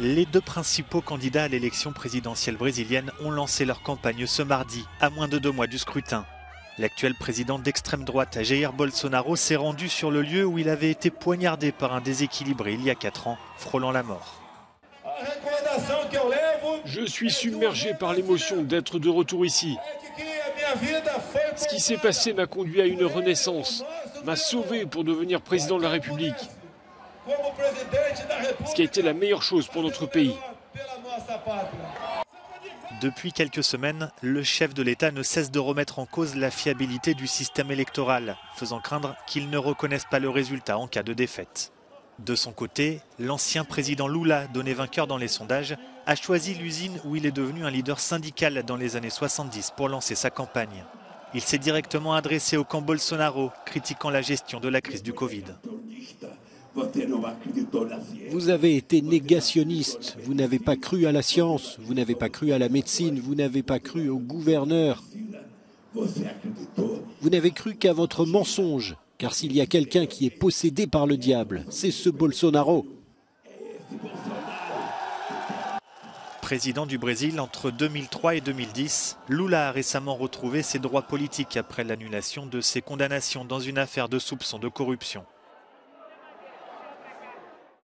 Les deux principaux candidats à l'élection présidentielle brésilienne ont lancé leur campagne ce mardi, à moins de 2 mois du scrutin. L'actuel président d'extrême droite, Jair Bolsonaro, s'est rendu sur le lieu où il avait été poignardé par un déséquilibré il y a 4 ans, frôlant la mort. Je suis submergé par l'émotion d'être de retour ici. Ce qui s'est passé m'a conduit à une renaissance, m'a sauvé pour devenir président de la République. Ce qui a été la meilleure chose pour notre pays. Depuis quelques semaines, le chef de l'État ne cesse de remettre en cause la fiabilité du système électoral, faisant craindre qu'il ne reconnaisse pas le résultat en cas de défaite. De son côté, l'ancien président Lula, donné vainqueur dans les sondages, a choisi l'usine où il est devenu un leader syndical dans les années 70 pour lancer sa campagne. Il s'est directement adressé au camp Bolsonaro, critiquant la gestion de la crise du Covid. Vous avez été négationniste, vous n'avez pas cru à la science, vous n'avez pas cru à la médecine, vous n'avez pas cru au gouverneur. Vous n'avez cru qu'à votre mensonge, car s'il y a quelqu'un qui est possédé par le diable, c'est ce Bolsonaro. Président du Brésil entre 2003 et 2010, Lula a récemment retrouvé ses droits politiques après l'annulation de ses condamnations dans une affaire de soupçon de corruption.